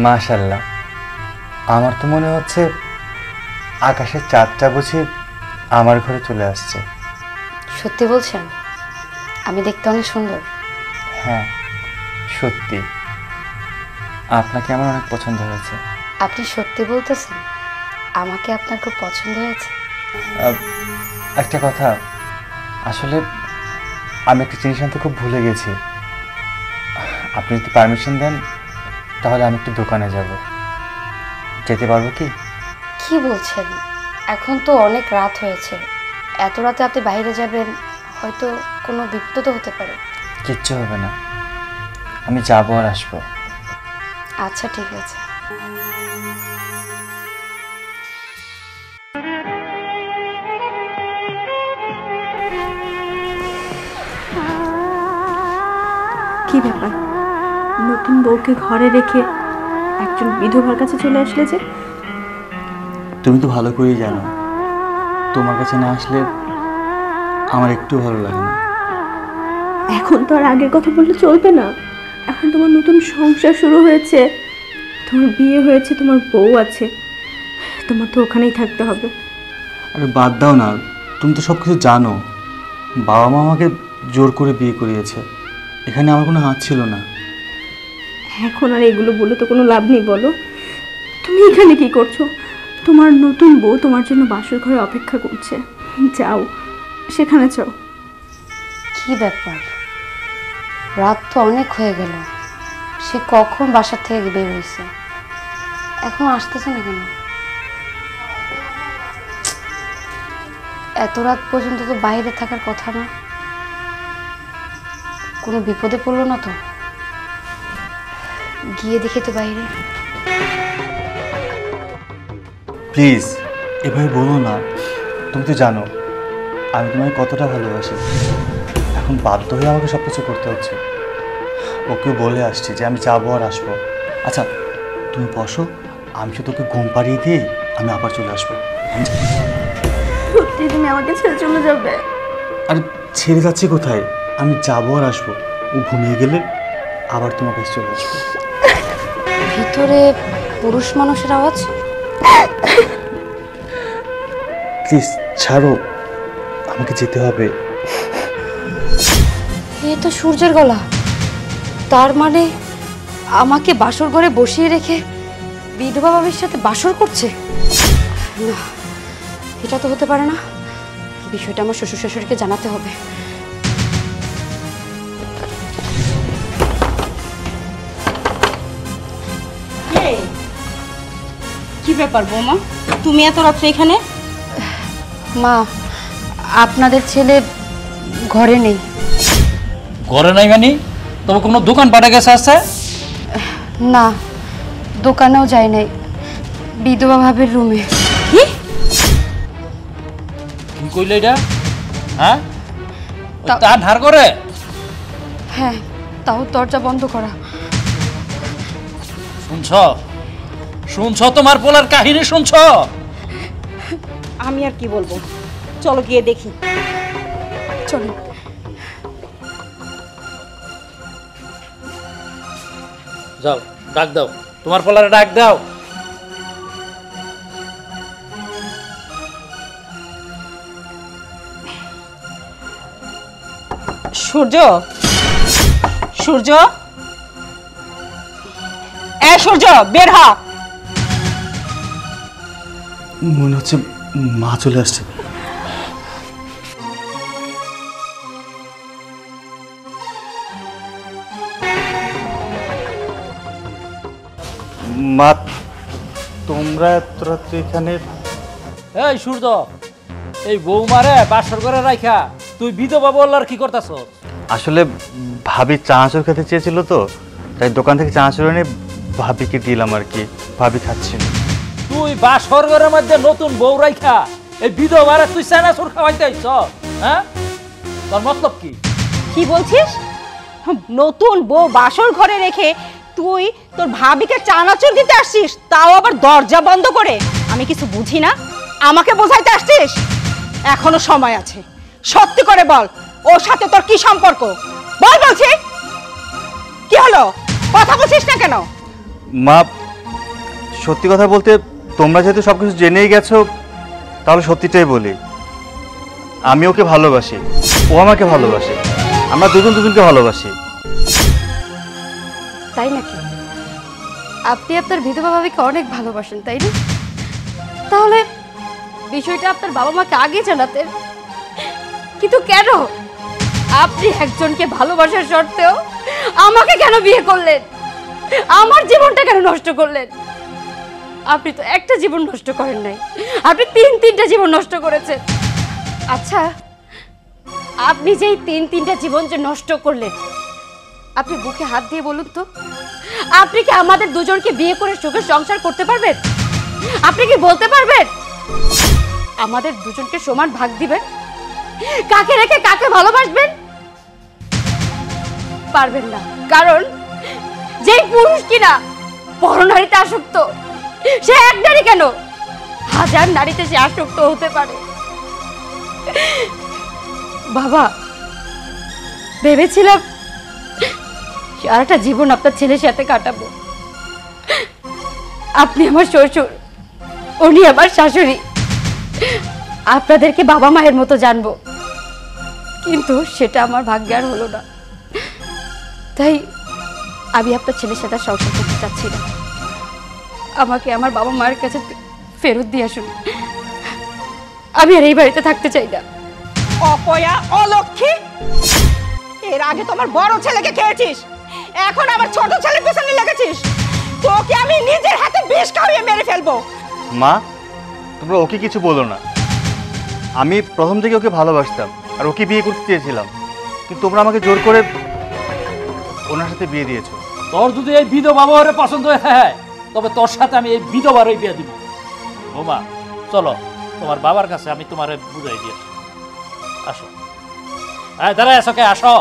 মাশাআল্লাহ, আমার তো মনে হচ্ছে আকাশের চাঁদটা বুঝি আমার ঘরে চলে আসছে। সত্যি বলছেন? আমি দেখতে অনেক সুন্দর? হ্যাঁ সত্যি, আপনাকে আমার অনেক পছন্দ হয়েছে। আপনি সত্যি বলতেছেন? আমাকে আপনার খুব পছন্দ হয়েছে। একটা কথা, আসলে আমি একটা জিনিস আনতে খুব ভুলে গেছি। আপনি যদি পারমিশন দেন তাহলে আমি একটু দোকানে যাব, যেতে পারবো কি? কি বলছেন? এখন তো অনেক রাত হয়েছে, এত রাতে আপনি বাইরে যাবেন, হয়তো কোনো বিপদ তো হতে পারে। কিচ্ছু হবে না, আমি যাবো আর আসবো। আচ্ছা ঠিক আছে। কি ব্যাপার, নতুন বউকে ঘরে রেখে একজন বিধবার কাছে চলে আসলে যে? তুমি তো ভালো করেই জানো, তোমার কাছে না আসলে আমার একটু ভালো লাগে না। এখন তো আর আগের কথা বললে চলবে না। এখন তোমার নতুন সংসার শুরু হয়েছে, তোমার বিয়ে হয়েছে, তোমার বউ আছে, তোমার তো ওখানেই থাকতে হবে। আরে বাদ দাও না, তুমি তো সব কিছু জানো। বাবা মা আমাকে জোর করে বিয়ে করিয়েছে, এখানে আমার কোনো হাত ছিল না। এখন আর এগুলো বলে তো কোনো লাভ নেই, বলো। তুমি এখানে কি করছো? তোমার নতুন বউ তোমার জন্য বাসর ঘরে অপেক্ষা করছে, যাও সেখানে যাও। কি ব্যাপার, রাত তো অনেক হয়ে গেল, সে কখন বাসার থেকে বের হয়েছে, এখন আসতেছে না কেন? এত রাত পর্যন্ত তো বাইরে থাকার কথা না, কোনো বিপদে পড়লো না তো? গিয়ে দেখি তো বাইরে। প্লিজ এভাবে বলো না, তুমি তো জানো আমি তোমায় কতটা ভালোবাসি। এখন বাধ্য হয়ে আমাকে সব কিছু করতে হচ্ছে। ওকে বলে আসছি যে আমি যাবো আর আসবো। আচ্ছা তুমি বসো, আমি শুধু তোকে ঘুম পাড়িয়ে দিয়ে আমি আবার চলে আসবো। সত্যি তুমি আমাকে ছেড়ে চলে যাবে? আরে ছেড়ে যাচ্ছি কোথায়, আমি যাবো আর আসবো। ও ঘুমিয়ে গেলে আবার তোমার কাছে চলে আসবো। ভিতরে পুরুষ মানুষের আওয়াজ। প্লিজ ছাড়ো, আমাকে যেতে হবে। এ তো সূর্যের গলা, তার মানে আমাকে বাসর ঘরে বসিয়ে রেখে বিধবা বাবির সাথে বাসর করছে? না, এটা তো হতে পারে না। বিষয়টা আমার শ্বশুর শাশুড়িকে জানাতে হবে। কি ব্যাপার বৌমা, তুমি এত রাত্রে এখানে? মা, আপনাদের ছেলে ঘরে নেই। ঘরে নাই মানে? তবে কোনো দোকান পাঠে গেছে আছে? না, দোকানেও যায় নাই, বিধবা ভাবের রুমে। কি কি কইলে এটা? হ্যাঁ, তা- তা ধার করে? হ্যাঁ, তাও দরজা বন্ধ করা। শুনছ শুনছ তোমার পোলার কাহিনী শুনছ? আমি আর কি বলবো, চলো গিয়ে দেখি। চলো। যাও ডাক দাও, তোমার পোলারে ডাক দাও। সূর্য, সূর্য, সূর্য বের হ। মনে হচ্ছে মা চলে আসছে। মা, তোমরা এত রাত্রে এখানে? এই সূর্য, এই বৌমারে বাসর করে রাখা তুই বিধবা বললার কি করতেছ? আসলে ভাবি চানাচুর খেতে চেয়েছিল তো, তাই দোকান থেকে চানাচুর এনে ভাবিকে দিলাম আর কি। ভাবি খাচ্ছি। তুই বাসর ঘরের মধ্যে নতুন বউ রাখা এই বিধবারে তুই চানাচুর খাওয়াইতে আইছ? হ্যাঁ, তোর মতলব কি? কি বলছিস? নতুন বউ বাসর ঘরে রেখে তুই তোর ভাবিকে চানাচুর দিতে আসছিস, তাও আবার দরজা বন্ধ করে? আমি কিছু বুঝি না, আমাকে বোঝাইতে আসছিস? এখনো সময় আছে, সত্যি করে বল, ওর সাথে তোর কি সম্পর্ক? বল বলছি। কি হলো, কথা বলছিস না কেন? মা, সত্যি কথা বলতে তোমরা যেহেতু সবকিছু জেনেই গেছো, তাহলে সত্যিটাই বলি। আমি ওকে ভালোবাসি, ও আমাকে ভালোবাসে, আমরা দুজন দুজনকে ভালোবাসি। তাই নাকি? আপনি আপনার বিধবা ভাবিকে অনেক ভালোবাসেন, তাই না? তাহলে বিষয়টা আপনার বাবা মাকে আগে জানাতেন। কিন্তু কেন আপনি একজনকে ভালোবাসার সত্ত্বেও আমাকে কেন বিয়ে করলেন? আমার জীবনটা কেন নষ্ট করলেন? আপনি তো একটা জীবন নষ্ট করেন নাই, আপনি তিনটা জীবন নষ্ট করেছেন। আচ্ছা, আপনি যে এই তিনটা জীবন যে নষ্ট করলেন, আপনি বুকে হাত দিয়ে বলুন তো, আপনি কি আমাদের দুজনকে বিয়ে করে সুখে সংসার করতে পারবেন? আপনি কি বলতে পারবেন আমাদের দুজনকে সমান ভাগ দিবেন? কাকে রেখে কাকে ভালোবাসবেন? পারবেন না, কারণ যেই পুরুষ কিনা পরনারীতে আসক্ত, সে এক নারী কেন, হাজার নারীতে সে আসক্ত হতে পারে। বাবা, ভেবেছিলাম সারাটা জীবন আপনার ছেলের সাথে কাটাবো। আপনি আমার শ্বশুর, উনি আমার শাশুড়ি, আপনাদেরকে বাবা মায়ের মতো জানবো, কিন্তু সেটা আমার ভাগ্যে আর হলো না। তাই আমি আপনার ছেলের সাথে সংসার করতে চাচ্ছি না। আমাকে আমার বাবা মায়ের কাছে ফেরত দিয়ে আসুন। আমি আর এই বাড়িতে থাকতে চাই না। অপয়া, অলক্ষী, এর আগে তোমার বড় ছেলেকে খেয়েছিস, এখন আমার ছোট ছেলের পেছনে লেগেছিস। তোকে আমি নিজের হাতে বিষ খাইয়ে মেরে ফেলবো। মা, তোমরা ওকে কিছু বলো না। আমি প্রথম থেকে ওকে ভালোবাসতাম আর ওকে বিয়ে করতে চেয়েছিলাম, কিন্তু তোমরা আমাকে জোর করে ওনার সাথে বিয়ে দিয়েছো। তোর যদি এই বিধবা বউরে পছন্দ হয়, তবে তোর সাথে আমি এই বিধবারই বিয়ে দিব। বৌমা, চলো তোমার বাবার কাছে আমি তোমারে বুঝাই দিয়ে আসি। আসো, দাঁড়ায় আসো, কে আসো।